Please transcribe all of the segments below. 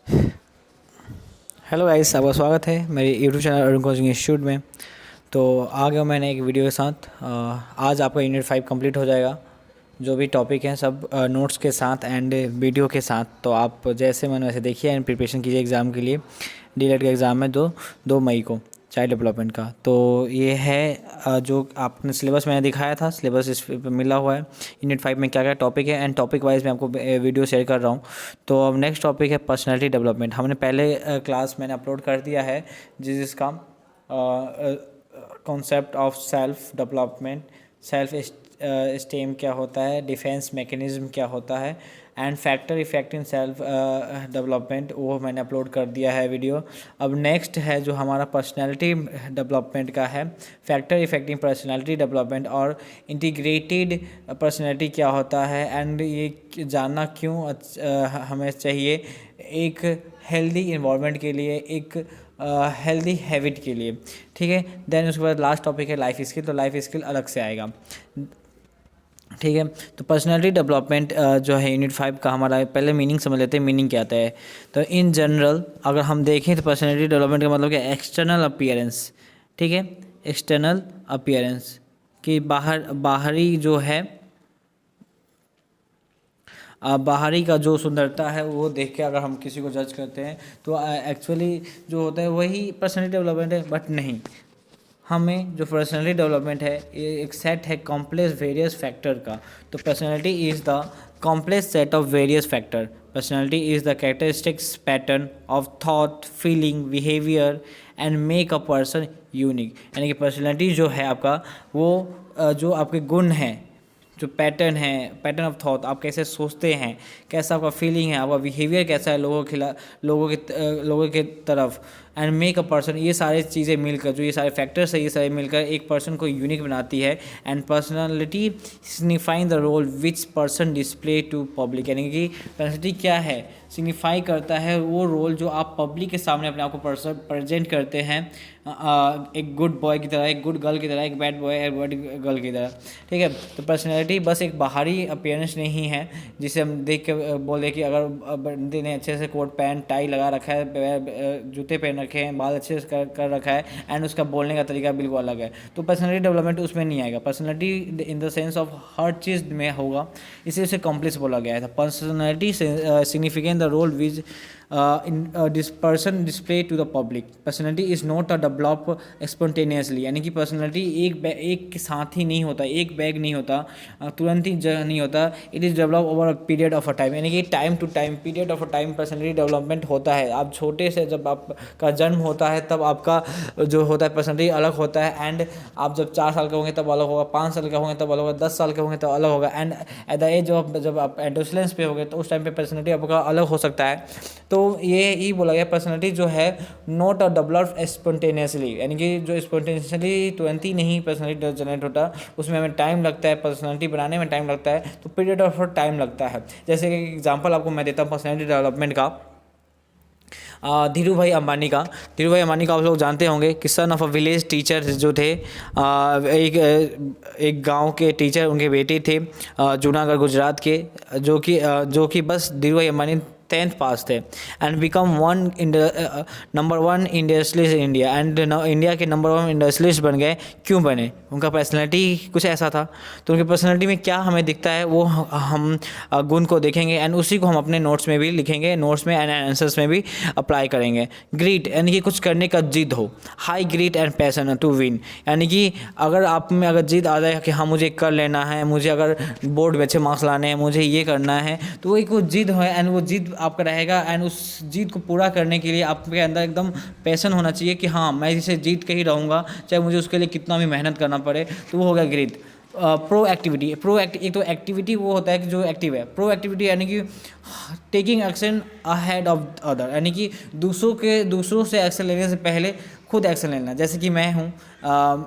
Hello guys, आपका स्वागत है मेरे YouTube channel Arun coaching institute में। तो आ गया मैंने एक वीडियो के साथ। आज आपका यूनिट 5 कंप्लीट हो जाएगा। जो भी टॉपिक हैं सब नोट्स के साथ एंड वीडियो के साथ। तो आप जैसे मन वैसे देखिए एंड प्रिपरेशन कीजिए एग्ज़ाम के लिए। डीएलएड का एग्ज़ाम है 2 मई को, चाइल्ड डेवलपमेंट का। तो ये है जो आपने सिलेबस मैंने दिखाया था, सिलेबस इस पे मिला हुआ है। यूनिट 5 में क्या क्या टॉपिक है एंड टॉपिक वाइज मैं आपको वीडियो शेयर कर रहा हूँ। तो अब नेक्स्ट टॉपिक है पर्सनैलिटी डेवलपमेंट। हमने पहले क्लास मैंने अपलोड कर दिया है जिसका concept of self development, self stem क्या होता है, डिफेंस मैकेनिज्म क्या होता है and factor effect in self development, वो मैंने अपलोड कर दिया है वीडियो। अब नेक्स्ट है जो हमारा पर्सनैलिटी डेवलपमेंट का है, फैक्टर इफेक्टिंग पर्सनैलिटी डेवलपमेंट और इंटीग्रेटेड पर्सनैलिटी क्या होता है एंड ये जानना क्यों हमें चाहिए एक हेल्दी इन्वायरमेंट के लिए, एक हेल्दी हैबिट के लिए। ठीक है, देन उसके बाद लास्ट टॉपिक है लाइफ स्किल। तो लाइफ स्किल अलग से आएगा। ठीक है, तो पर्सनैलिटी डेवलपमेंट जो है यूनिट 5 का हमारा, पहले मीनिंग समझ लेते हैं। मीनिंग क्या आता है? तो इन जनरल अगर हम देखें तो पर्सनैलिटी डेवलपमेंट का मतलब क्या है? External appearance. ठीक है, एक्सटर्नल अपीयरेंस कि बाहरी जो है, बाहरी का जो सुंदरता है वो देख के अगर हम किसी को जज करते हैं तो एक्चुअली जो होता है वही पर्सनैलिटी डेवलपमेंट है। बट नहीं, हमें जो पर्सनैलिटी डेवलपमेंट है ये एक सेट है कॉम्प्लेक्स वेरियस फैक्टर का। तो personality is the complex set of various factor. Personality is the characteristics pattern of thought, feeling, behaviour and make a person unique. यानी कि पर्सनैलिटी जो है आपका वो जो आपके गुण हैं, जो पैटर्न है, पैटर्न ऑफ थॉट, आप कैसे सोचते हैं, कैसा आपका फीलिंग है, आपका बिहेवियर कैसा है लोगों के तरफ एंड मेक अ पर्सन, ये सारी चीज़ें मिलकर, जो ये सारे फैक्टर्स है, ये सारे मिलकर एक पर्सन को यूनिक बनाती है। And personality signifying the role which person display to public. यानी कि पर्सनैलिटी क्या है, सिग्निफाई करता है वो रोल जो आप पब्लिक के सामने अपने आप को प्रेजेंट करते हैं। एक गुड बॉय की तरह, एक गुड गर्ल की तरह, एक बैड बॉय, एक बैड गर्ल की तरह। ठीक है, तो पर्सनैलिटी बस एक बाहरी अपीयरेंस नहीं है जिसे हम देख के बोले कि अगर बंदे ने अच्छे से कोट पैंट टाई लगा रखा है, जूते पहन रखे हैं, बाल अच्छे से कर रखा है एंड उसका बोलने का तरीका बिल्कुल अलग है, तो पर्सनैलिटी डेवलपमेंट उसमें नहीं आएगा। Personality in the sense of हर चीज़ में होगा, इसी से कॉम्प्लेक्स बोला गया था। Personality significant the role which this person display to the public. Personality is not a develop spontaneously। यानी कि पर्सनैलिटी एक के साथ ही नहीं होता, एक बैग नहीं होता, तुरंत ही नहीं होता। It is develop over a period of a time. यानी कि time to time, period of a time personality development होता है। आप छोटे से जब आपका जन्म होता है तब आपका जो होता है पर्सनैलिटी अलग होता है एंड आप जब 4 साल के होंगे तब अलग होगा, 5 साल के होंगे तब अलग होगा, 10 साल के होंगे तब अलग होगा and at the age of जब आप एडोलेसेंस पे होंगे तो उस टाइम पे पर्सनैलिटी आपका अलग हो सकता है। तो ये ही बोला गया पर्सनैलिटी जो है नॉट अ डेवलप स्पॉन्टेनियसली। यानी कि जो स्पॉन्टेनियसली तुरंत ही नहीं पर्सनैलिटी जनरेट होता, उसमें हमें टाइम लगता है, पर्सनैलिटी बनाने में टाइम लगता है, तो पीरियड ऑफ टाइम लगता है। जैसे कि एग्जांपल आपको मैं देता हूँ पर्सनैलिटी डेवलपमेंट का, धीरू भाई अंबानी का। धीरू भाई अंबानी का आप लोग जानते होंगे कि son of a village teacher जो थे, एक गांव के टीचर उनके बेटे थे, जूनागढ़ गुजरात के, जो कि बस धीरू भाई अंबानी 10th पास थे and become number 1 industrialist in India and India के नंबर 1 इंडस्ट्रियलिस्ट बन गए। क्यों बने? उनका पर्सनैलिटी कुछ ऐसा था। तो उनकी पर्सनैलिटी में क्या हमें दिखता है वो हम गुण को देखेंगे एंड उसी को हम अपने नोट्स में भी लिखेंगे, नोट्स में एंड आंसर्स में भी अप्लाई करेंगे। ग्रीट यानी कि कुछ करने का जिद हो, high grit and passion to win. यानी कि अगर आप में अगर जिद आ जाए कि हाँ मुझे कर लेना है, मुझे अगर बोर्ड में अच्छे मार्क्स लाने हैं, मुझे ये करना है, तो वो एक वो जिद है एंड वो जिद आपका रहेगा एंड उस जीत को पूरा करने के लिए आपके अंदर एकदम पैशन होना चाहिए कि हाँ मैं इसे जीत के ही रहूँगा, चाहे मुझे उसके लिए कितना भी मेहनत करना पड़े। तो वो हो गया ग्रीथ। प्रो एक्टिविटी, एक तो एक्टिविटी वो होता है कि जो एक्टिव है। प्रो एक्टिविटी यानी कि taking action ahead of other, यानी कि दूसरों से एक्शन लेने से पहले खुद एक्शन लेना। जैसे कि मैं हूँ,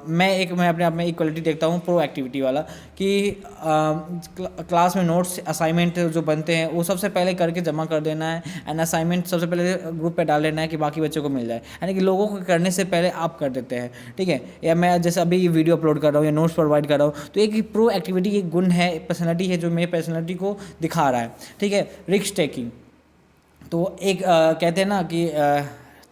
मैं अपने आप में एक क्वालिटी देखता हूँ प्रो एक्टिविटी वाला कि क्लास में नोट्स असाइनमेंट जो बनते हैं वो सबसे पहले करके जमा कर देना है एंड असाइनमेंट सबसे पहले ग्रुप पे डाल देना है कि बाकी बच्चों को मिल जाए। यानी कि लोगों को करने से पहले आप कर देते हैं। ठीक है, या मैं जैसे अभी वीडियो अपलोड कर रहा हूँ या नोट्स प्रोवाइड कर रहा हूँ, तो एक प्रो एक्टिविटी एक गुण है, पर्सनैलिटी है जो मेरी पर्सनैलिटी को दिखा रहा है। ठीक है, रिस्क टेकिंग, तो एक कहते हैं ना कि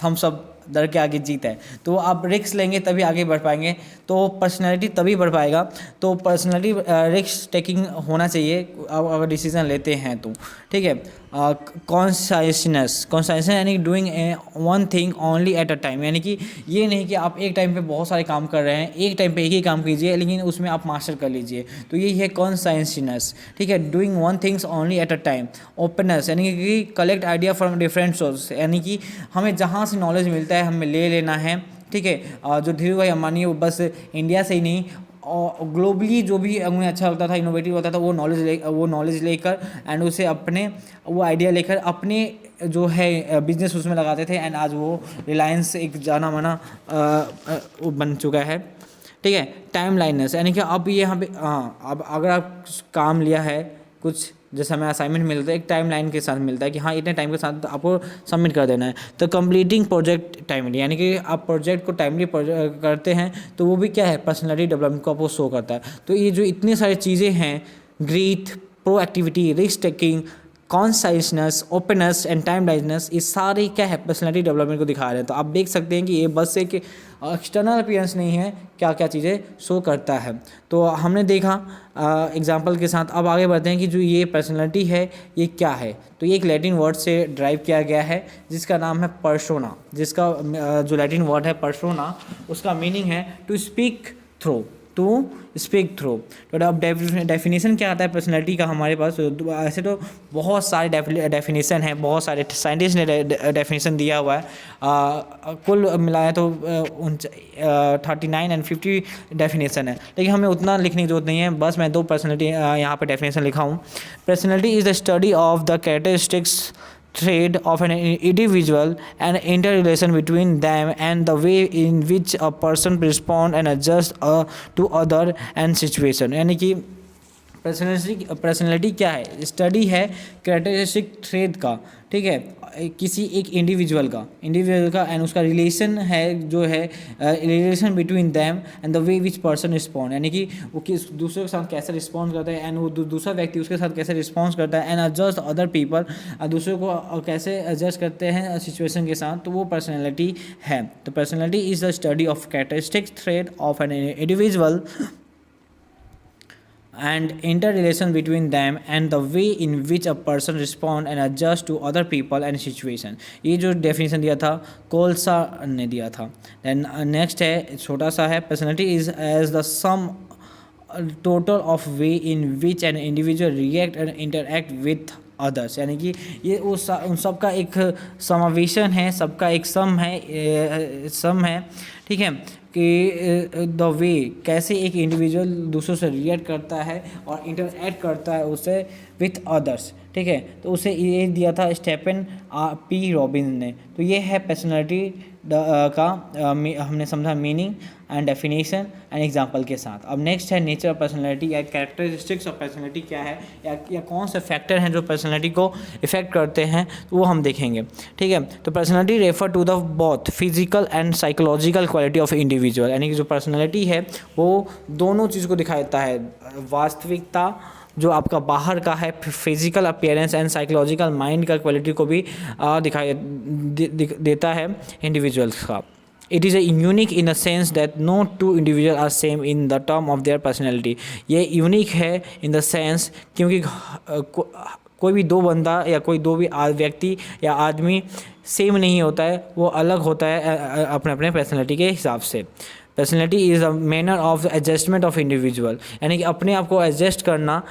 थम्स अप डर के आगे जीत है। तो आप रिस्क लेंगे तभी आगे बढ़ पाएंगे, तो पर्सनैलिटी तभी बढ़ पाएगा। तो पर्सनैलिटी रिस्क टेकिंग होना चाहिए आप अगर डिसीजन लेते हैं तो, ठीक है। कॉन्साइसनेस यानी doing one thing only at a time, यानी कि ये नहीं कि आप एक टाइम पे बहुत सारे काम कर रहे हैं, एक टाइम पे एक ही काम कीजिए लेकिन उसमें आप मास्टर कर लीजिए, तो यही है कॉन्साइसनेस, ठीक है। Doing one things only at a time. Openness यानी कि collect idea from different source, यानी कि हमें जहाँ से नॉलेज मिलता है हमें ले लेना है, ठीक है। जो धीरू भाई अंबानी है वो बस इंडिया से ही नहीं और ग्लोबली जो भी उन्हें अच्छा लगता था, इनोवेटिव होता था, वो नॉलेज लेकर एंड उसे अपने वो आइडिया लेकर अपने जो है बिजनेस उसमें लगाते थे, एंड आज वो रिलायंस एक जाना माना वो बन चुका है, ठीक है। टाइम लाइननेस यानी कि अब ये यहाँ पे अब अगर आप काम लिया है कुछ, जैसे हमें असाइनमेंट मिलता है एक टाइम लाइन के साथ मिलता है कि हाँ इतने टाइम के साथ आपको सबमिट कर देना है, तो कंप्लीटिंग प्रोजेक्ट टाइमली, यानी कि आप प्रोजेक्ट को टाइमली करते हैं तो वो भी क्या है, पर्सनैलिटी डेवलपमेंट को आपको शो करता है। तो ये जो इतनी सारी चीज़ें हैं, ग्रीथ, proactivity, risk taking, conscientiousness, openness and timeliness, ये सारे क्या है पर्सनैलिटी डेवलपमेंट को दिखा रहे हैं। तो आप देख सकते हैं कि ये बस एक एक्सटर्नल अपीयरेंस नहीं है, क्या क्या चीज़ें शो करता है। तो हमने देखा एग्जांपल के साथ। अब आगे बढ़ते हैं कि जो ये पर्सनैलिटी है ये क्या है। तो ये एक लैटिन वर्ड से ड्राइव किया गया है जिसका नाम है पर्सोना, जिसका जो लैटिन वर्ड है पर्सोना उसका मीनिंग है to speak through, to speak through. तो अब डेफिनेशन क्या आता है पर्सनैलिटी का हमारे पास, तो ऐसे तो बहुत सारे डेफिनेशन हैं, बहुत सारे साइंटिस्ट ने डेफिनेशन दिया हुआ है, कुल मिलाया तो 39 एंड 50 डेफिनेशन है, लेकिन हमें उतना लिखने की जरूरत नहीं है, बस मैं 2 पर्सनैलिटी यहाँ पे डेफिनेशन लिखा हूँ। Personality is the study of the characteristics trait of an individual and interrelation between them and the way in which a person respond and adjust to other and situation, यानी कि personality क्या है, study है characteristic trait का, ठीक है, किसी एक इंडिविजुअल का एंड उसका रिलेशन है जो है relation between them and the way which person respond, यानी कि वो किस दूसरे के साथ कैसे रिस्पॉन्ड करता है एंड वो दूसरा व्यक्ति उसके साथ कैसे रिस्पॉन्स करता है, एंड एडजस्ट अदर पीपल, दूसरे को कैसे एडजस्ट करते हैं सिचुएशन के साथ, तो वो पर्सनैलिटी है। तो personality is the study of characteristic trait of an individual and interrelation between them and the way in which a person respond and adjust to other people and situation। ये जो definition दिया था कोल्सा ने दिया था। Then next है छोटा सा है, personality is as the sum total of way in which an individual react and interact with others, यानी कि ये उन सब का एक समावेशन है, सबका एक सम है, ठीक है, कि द वे कैसे एक इंडिविजुअल दूसरों से रिएक्ट करता है और इंटरैक्ट करता है उससे विथ अदर्स, ठीक है। तो उसे ये दिया था स्टेफन पी रॉबिन्स ने। तो ये है पर्सनैलिटी का हमने समझा meaning and definition and example के साथ। अब नेक्स्ट है नेचर ऑफ पर्सनैलिटी या कैरेक्टरिस्टिक्स ऑफ पर्सनैलिटी क्या है, या कौन से फैक्टर हैं जो पर्सनैलिटी को इफेक्ट करते हैं, तो वो हम देखेंगे, ठीक है। तो personality refer to the both physical and psychological quality of individual, यानी कि जो पर्सनैलिटी है वो दोनों चीज़ को दिखाता है, वास्तविकता जो आपका बाहर का है, physical appearance and psychological mind का क्वालिटी को भी दिखाई देता है इंडिविजुअल्स का। It is a unique in the sense that no two individual are same in the term of their personality. ये यूनिक है इन द सेंस क्योंकि कोई भी दो बंदा या कोई दो भी व्यक्ति या आदमी सेम नहीं होता है, वो अलग होता है अपने अपने पर्सनैलिटी के हिसाब से। Personality is a manner of adjustment of individual, यानी कि अपने आप को एडजस्ट करना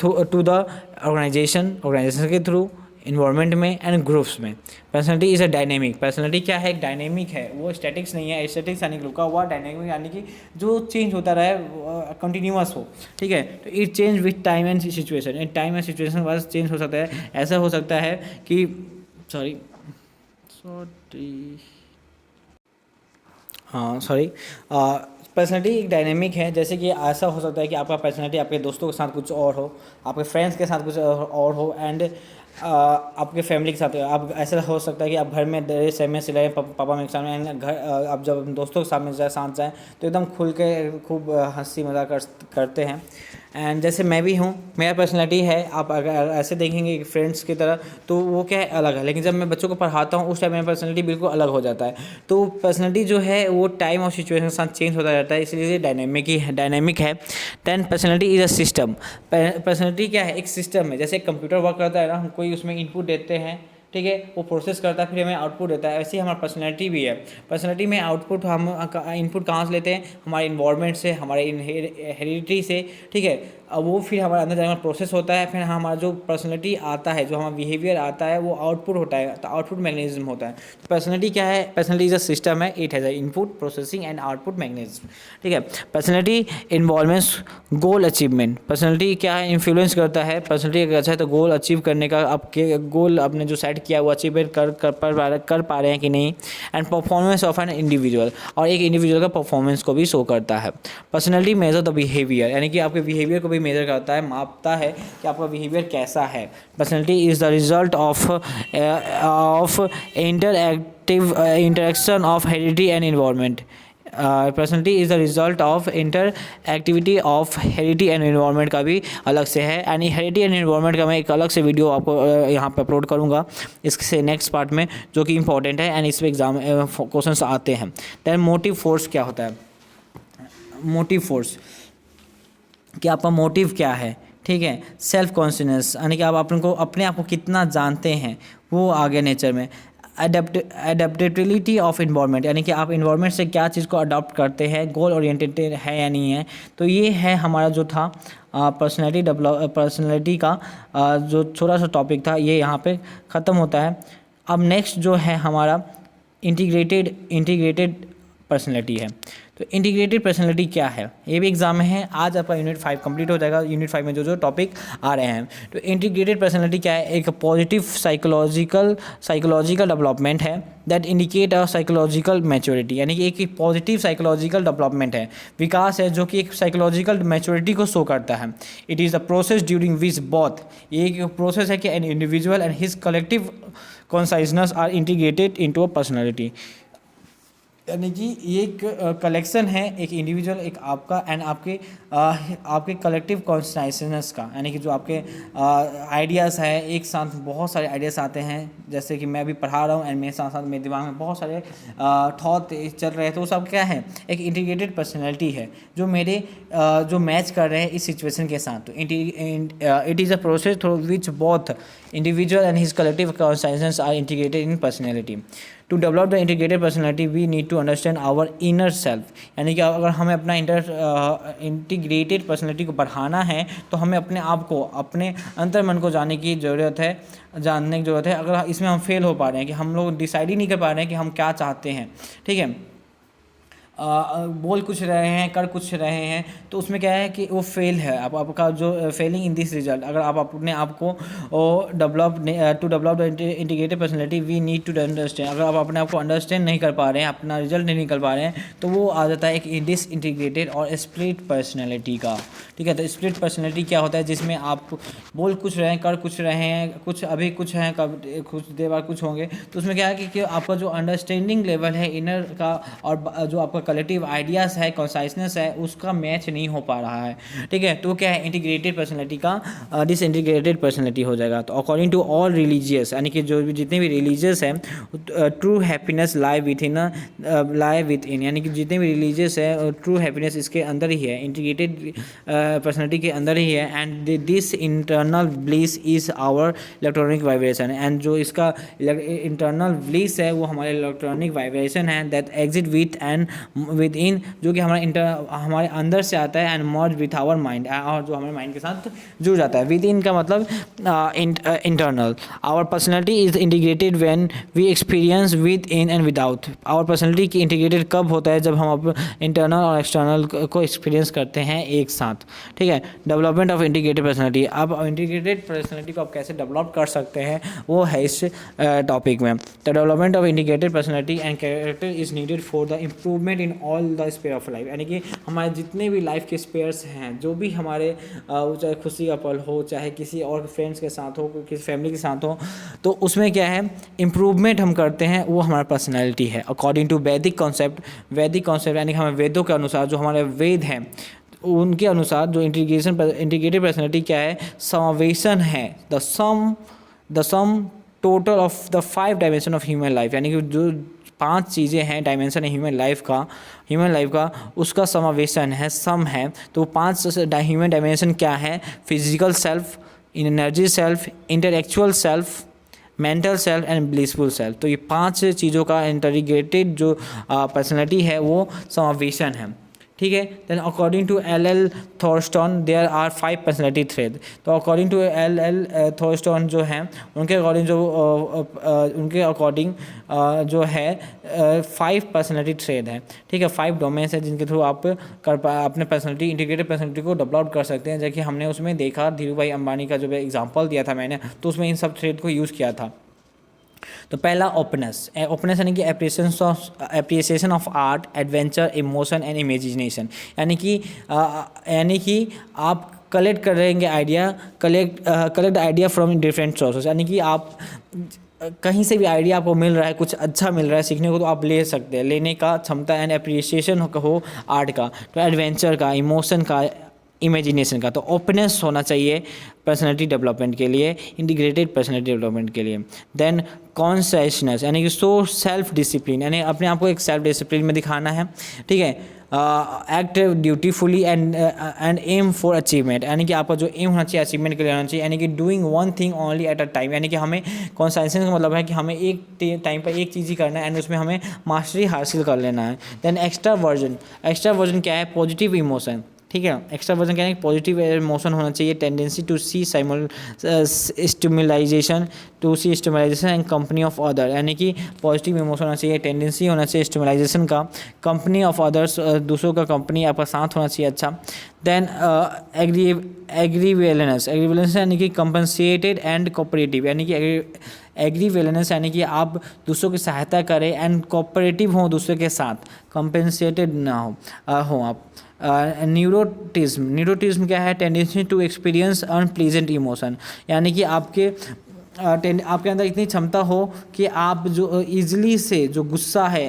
टू द ऑर्गेनाइजेशन के थ्रू, इन्वायरमेंट में एंड ग्रुप्स में। Personality is a dynamic, personality क्या है, एक डायनेमिक है, वो स्टैटिक्स नहीं है, स्टैटिक्स यानी कि रुका हुआ, डायनेमिक यानी कि जो चेंज होता रहे कंटिन्यूअस हो, ठीक है। तो it change with time and situation, time and situation बस चेंज हो सकता है। ऐसा हो सकता है कि सॉरी पर्सनैलिटी एक डायनेमिक है, जैसे कि ऐसा हो सकता है कि आपका पर्सनैलिटी आपके दोस्तों के साथ कुछ और हो, आपके फ्रेंड्स के साथ कुछ और हो, एंड आपके फैमिली के साथ आप ऐसा हो सकता है कि आप घर में देर से में सिलाए पापा मेरे सामने, एंड घर आप जब दोस्तों के साथ जाएँ तो एकदम खुल के खूब हंसी मजाक करते हैं। एंड जैसे मैं भी हूँ, मेरा पर्सनैलिटी है, आप अगर ऐसे देखेंगे फ्रेंड्स की तरह तो वो क्या है, अलग है, लेकिन जब मैं बच्चों को पढ़ाता हूँ उस टाइम मेरा पर्सनैलिटी बिल्कुल अलग हो जाता है। तो पर्सनैलिटी जो है वो टाइम और सिचुएशन के साथ चेंज होता रहता है, इसलिए डायनेमिक है। Then personality is a system. Personality क्या है, एक सिस्टम है। जैसे कंप्यूटर वर्क करता है ना, हम कोई उसमें इनपुट देते हैं, ठीक है, वो प्रोसेस करता है, फिर हमें आउटपुट देता है। ऐसे ही हमारा पर्सनैलिटी भी है। पर्सनैलिटी में आउटपुट हम इनपुट कहाँ से लेते हैं, हमारे इन्वायरमेंट से, हमारे हेरिडिटी से, ठीक है। अब वो फिर हमारे अंदर जाकर प्रोसेस होता है, फिर हमारा जो पर्सनैलिटी आता है, जो हमारा बिहेवियर आता है, वो आउटपुट होता है, तो आउटपुट मैकेनिज्म होता है। तो पर्सनैलिटी क्या है, पर्सनैलिटी इज अ सिस्टम है, it has a input processing and output mechanism, ठीक है। पर्सनैलिटी इन्वॉल्वमेंट्स गोल अचीवमेंट। पर्सनैलिटी क्या है, इन्फ्लुएंस करता है। पर्सनैलिटी अगर अच्छा है तो गोल अचीव करने का, आपके गोल आपने जो सेट किया वो अचीवमेंट कर पा रहे हैं कि नहीं। And performance of an individual, और एक इंडिविजुअल का परफॉर्मेंस को भी शो करता है। पर्सनैलिटी मेजर द बिहेवियर, यानी कि आपके बिहेवियर को भी मेजर करता है, मापता है कि आपका बिहेवियर कैसा है। Personality is the result of interaction of heredity and environment. Personality is the result of activity of heredity and environment का भी अलग से है। यानी हेरिडिटी एंड इन्वायरमेंट का मैं एक अलग से वीडियो आपको यहाँ पे अपलोड करूँगा इससे नेक्स्ट पार्ट में, जो कि इंपॉर्टेंट है एंड इस पर एग्जाम क्वेश्चंस आते हैं। दैन मोटिव फोर्स क्या होता है, मोटिव फोर्स कि आपका मोटिव क्या है, ठीक है। सेल्फ कॉन्शियसनेस, यानी कि आप अपने आप को कितना जानते हैं, वो आ गया नेचर में। अडेप्टेबिलिटी ऑफ इन्वायरमेंट, यानी कि आप इन्वायरमेंट से क्या चीज़ को अडॉप्ट करते हैं, गोल ओरिएंटेड है या नहीं है। तो ये है हमारा जो था पर्सनैलिटी का जो छोटा सा टॉपिक था, ये यहाँ पे ख़त्म होता है। अब नेक्स्ट जो है हमारा इंटीग्रेटेड पर्सनैलिटी है। तो इंटीग्रेटेड पर्सनैलिटी क्या है, ये भी एग्जाम में है। आज आपका यूनिट 5 कंप्लीट हो जाएगा। यूनिट 5 में जो टॉपिक आ रहे हैं, तो इंटीग्रेटेड पर्सनैलिटी क्या है, एक पॉजिटिव साइकोलॉजिकल डेवलपमेंट है that indicate a psychological maturity, यानी कि एक पॉजिटिव साइकोलॉजिकल डेवलपमेंट है, विकास है, जो कि एक साइकोलॉजिकल मैच्योरिटी को शो करता है। It is a process during which both, ये एक प्रोसेस है कि an individual and his collective consciousness are integrated into a personality, यानी कि ये एक कलेक्शन है, एक इंडिविजुअल, एक आपका एंड आपके कलेक्टिव कॉन्शसनेस का, यानी कि जो आपके आइडियाज़ है, एक साथ बहुत सारे आइडियाज़ आते हैं। जैसे कि मैं अभी पढ़ा रहा हूँ एंड मेरे साथ साथ मेरे दिमाग में बहुत सारे थॉट चल रहे हैं, तो वो सब क्या है, एक इंटीग्रेटेड पर्सनैलिटी है जो मेरे जो मैच कर रहे हैं इस सिचुएशन के साथ। तो it is a process through which both individual and his collective consciousness are integrated in personality. To develop the integrated personality we need to understand our inner self, यानी कि अगर हमें अपना इंटीग्रेटेड पर्सनैलिटी को बढ़ाना है तो हमें अपने आप को, अपने अंतर मन को जानने की ज़रूरत है, अगर इसमें हम फेल हो पा रहे हैं कि हम लोग डिसाइड ही नहीं कर पा रहे हैं कि हम क्या चाहते हैं, ठीक है, बोल कुछ रहे हैं, कर कुछ रहे हैं, तो उसमें क्या है कि वो फेल है। आपका जो फेलिंग इन दिस रिजल्ट, अगर आप अपने आप को to develop the integrated personality we need to understand, अगर आप अपने आप को अंडरस्टैंड नहीं कर पा रहे हैं, अपना रिजल्ट नहीं निकल पा रहे हैं, तो वो आ जाता है एक डिसइंटीग्रेटेड और स्प्लिट पर्सनैलिटी का, ठीक है। तो स्प्लिट पर्सनैलिटी क्या होता है, जिसमें आप बोल कुछ रहे हैं, कर कुछ रहे हैं, कुछ अभी कुछ हैं, कुछ देर बाद कुछ होंगे, तो उसमें क्या है कि आपका जो अंडरस्टैंडिंग लेवल है इनर का और जो आपका कलेक्टिव आइडियाज़ है, कॉन्साइसनेस है, उसका मैच नहीं हो पा रहा है, ठीक है। तो क्या है, इंटीग्रेटेड पर्सनैलिटी का डिसइंटीग्रेटेड पर्सनैलिटी हो जाएगा। तो अकॉर्डिंग टू ऑल रिलीजियस, यानी कि जो भी जितने भी रिलीजियस हैं, true happiness lie with in, यानी कि जितने भी रिलीजियस है, ट्रू हैप्पीनेस इसके अंदर ही है, इंटीग्रेटेड पर्सनैलिटी के अंदर ही है। And this internal bliss is our electronic vibration, and जो इसका इंटरनल ब्लिस है वो हमारे इलेक्ट्रॉनिक वाइब्रेशन है that exit with and within, जो कि हमारे अंदर से आता है, and merge with our mind, और जो हमारे माइंड के साथ जुड़ जाता है। विद इन का मतलब internal. Our personality is integrated when we experience within and without. Our personality की इंटीग्रेटेड कब होता है, जब हम इंटरनल और एक्सटर्नल को एक्सपीरियंस करते हैं एक साथ, ठीक है। डेवलपमेंट ऑफ इंटीग्रेटेड पर्सनैलिटी, अब इंटीग्रेटेड पर्सनैलिटी को आप कैसे डेवलप कर सकते हैं वो है इस टॉपिक में। The development of integrated personality and character is needed for the improvement in all the sphere of life, यानी कि हमारे जितने भी लाइफ के स्पेयर्स हैं, जो भी हमारे चाहे खुशी का पल हो, चाहे किसी और फ्रेंड्स के साथ हो, किसी फैमिली के साथ हो, तो उसमें क्या है, इम्प्रूवमेंट हम करते हैं, वो हमारा पर्सनैलिटी है। अकॉर्डिंग टू वैदिक कॉन्सेप्ट यानी कि हमें वेदों के अनुसार, जो हमारे वेद हैं उनके अनुसार जो इंटीग्रेटेड पर्सनैलिटी क्या है, समावेशन है, the sum total of the 5 dimension of human life, यानी कि जो 5 चीज़ें हैं डायमेंशन है ह्यूमन लाइफ का उसका समावेशन है, सम है। तो 5 ह्यूमन डायमेंशन क्या है, physical self, energy self, intellectual self, mental self and blissful self. तो ये 5 चीज़ों का इंटीग्रेटेड जो पर्सनैलिटी है वो समावेशन है, ठीक है। Then according to L Thurstone there are 5 personality thread. तो अकॉर्डिंग टू एल थॉर्स्टन जो हैं उनके अकॉर्डिंग जो है 5 पर्सनैलिटी थ्रेड है, ठीक है। 5 डोमेन्स है जिनके थ्रू आप अपने पर्सनैलिटी इंटीग्रेटेड पर्सनैलिटी को डेवलप कर सकते हैं। जैसे कि हमने उसमें देखा धीरू भाई अंबानी का जो एग्जाम्पल दिया था मैंने, तो उसमें इन सब थ्रेड को यूज़ किया था। तो पहला ओपननेस यानी कि appreciation of art, adventure, emotion and imagination, यानी कि आप कलेक्ट करेंगे idea, collect idea from different sources, यानी कि आप कहीं से भी आइडिया आपको मिल रहा है, कुछ अच्छा मिल रहा है सीखने को, तो आप ले सकते हैं, लेने का क्षमता एंड एप्रिसिएशन हो आर्ट का, तो एडवेंचर का, इमोशन का, इमेजिनेशन का। तो ओपननेस होना चाहिए पर्सनैलिटी डेवलपमेंट के लिए, इंटीग्रेटेड पर्सनैलिटी डेवलपमेंट के लिए। देन कॉन्शियसनेस, यानी कि सेल्फ डिसिप्लिन, यानी अपने आप को एक सेल्फ डिसिप्लिन में दिखाना है, ठीक है। Act dutifully and aim for achievement, यानी कि आपका जो एम होना चाहिए अचीवमेंट के लिए होना चाहिए, यानी कि doing one thing only at a time, यानी कि हमें कॉन्शियसनेस का मतलब है कि हमें एक टाइम पर एक चीज़ ही करना है एंड उसमें हमें मास्टरी हासिल कर लेना है। देन एक्स्ट्रावर्जन क्या है, पॉजिटिव इमोशन, ठीक है। एक्स्ट्रावर्जन क्या है, पॉजिटिव इमोशन होना चाहिए, tendency to see stimulization and company of other, यानी कि पॉजिटिव इमोशन होना चाहिए, टेंडेंसी होना चाहिए स्टिमुलाइजेशन का, कंपनी ऑफ अदर्स, दूसरों का कंपनी आपका साथ होना चाहिए अच्छा। देन एग्रीवेलेंस यानी कि कंपनसेटेड एंड कोऑपरेटिव, यानी कि एग्रीवेलेंस यानी कि आप दूसरों की सहायता करें एंड कोऑपरेटिव हों दूसरे के साथ, कंपनसेटेड ना हो आप। न्यूरोटिज्म क्या है, tendency to experience unpleasant emotion, यानी कि आपके अंदर इतनी क्षमता हो कि आप जो ईजिली से जो गुस्सा है,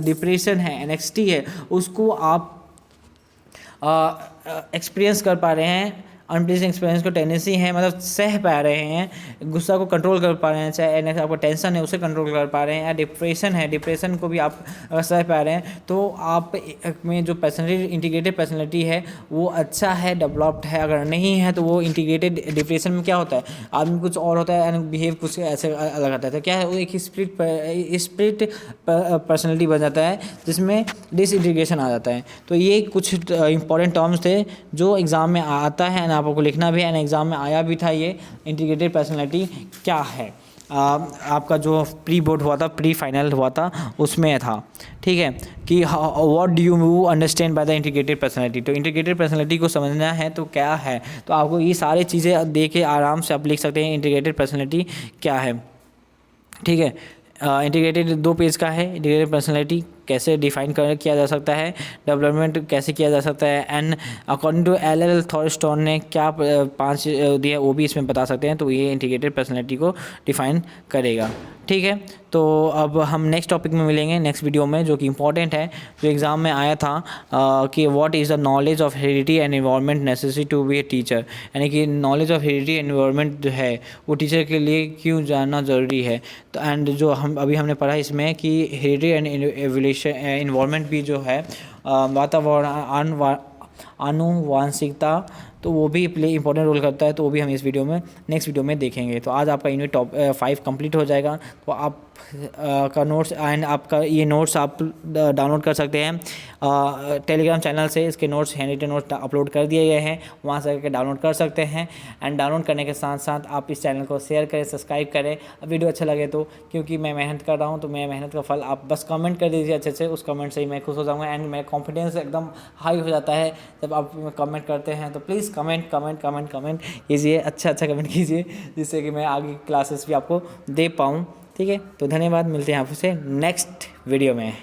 डिप्रेशन है, एंग्जायटी है, उसको आप एक्सपीरियंस कर पा रहे हैं, अनप्लीजेंट एक्सपीरियंस को टेंडेंसी है, मतलब सह पा रहे हैं, गुस्सा को कंट्रोल कर पा रहे हैं, चाहे आपको टेंशन है उसे कंट्रोल कर पा रहे हैं, या डिप्रेशन को भी आप अगर सह पा रहे हैं, तो आप में जो इंटीग्रेटेड पर्सनैलिटी है वो अच्छा है, डेवलप्ड है। अगर नहीं है तो वो इंटीग्रेटेड डिप्रेशन में क्या होता है, आदमी कुछ और होता है एंड बिहेव कुछ ऐसे अलग आता है, तो क्या है वो एक स्प्लिट पर्सनैलिटी बन जाता है जिसमें डिसइंटीग्रेशन आ जाता है। तो ये कुछ इंपॉर्टेंट टर्म्स थे जो एग्ज़ाम में आता है, आपको लिखना भी है, एंड एग्ज़ाम में आया भी था। ये इंटीग्रेटेड पर्सनैलिटी क्या है, आपका जो प्री बोर्ड हुआ था, प्री फाइनल हुआ था, उसमें था, ठीक है, कि what do you understand by the integrated personality. तो इंटीग्रेटेड पर्सनैलिटी को समझना है तो क्या है, तो आपको ये सारी चीज़ें दे के आराम से आप लिख सकते हैं इंटीग्रेटेड पर्सनैलिटी क्या है, ठीक है। इंटीग्रेटेड 2 पेज का है, इंटीग्रेटेड पर्सनैलिटी कैसे डिफाइन किया जा सकता है, डेवलपमेंट कैसे किया जा सकता है, and according to L Thorsten ने क्या 5 दिया वो भी इसमें बता सकते हैं। तो ये इंटीग्रेटेड पर्सनैलिटी को डिफाइन करेगा, ठीक है। तो अब हम नेक्स्ट टॉपिक में मिलेंगे नेक्स्ट वीडियो में, जो कि इंपॉर्टेंट है, जो एग्ज़ाम में आया था कि what is the knowledge of heredity and environment necessary to be a teacher, यानी कि knowledge of heredity and environment जो है वो टीचर के लिए क्यों जानना ज़रूरी है। तो एंड जो हमने पढ़ा इसमें कि हेरिडिटी एंड एनवायरनमेंट भी जो है वातावरण आनुवांशिकता, तो वो भी इंपॉर्टेंट रोल करता है, तो वो भी हम इस वीडियो में नेक्स्ट वीडियो में देखेंगे। तो आज आपका यूनिट 5 कंप्लीट हो जाएगा। तो आप का नोट्स एंड आपका ये नोट्स आप डाउनलोड कर सकते हैं टेलीग्राम चैनल से। इसके notes handwritten notes upload कर दिए गए हैं, वहाँ से आकर डाउनलोड कर सकते हैं। एंड डाउनलोड करने के साथ साथ आप इस चैनल को शेयर करें, सब्सक्राइब करें। वीडियो अच्छा लगे तो, क्योंकि मैं मेहनत कर रहा हूँ, तो मैं मेहनत का फल आप बस कमेंट कर दीजिए अच्छे से, उस कमेंट से ही मैं खुश हो जाऊँगा एंड मेरा कॉन्फिडेंस एकदम हाई हो जाता है जब आप कमेंट करते हैं। तो प्लीज़ कमेंट कीजिए, अच्छा कमेंट कीजिए, जिससे कि मैं आगे क्लासेस भी आपको दे पाऊँ, ठीक है। तो धन्यवाद, मिलते हैं आपसे नेक्स्ट वीडियो में।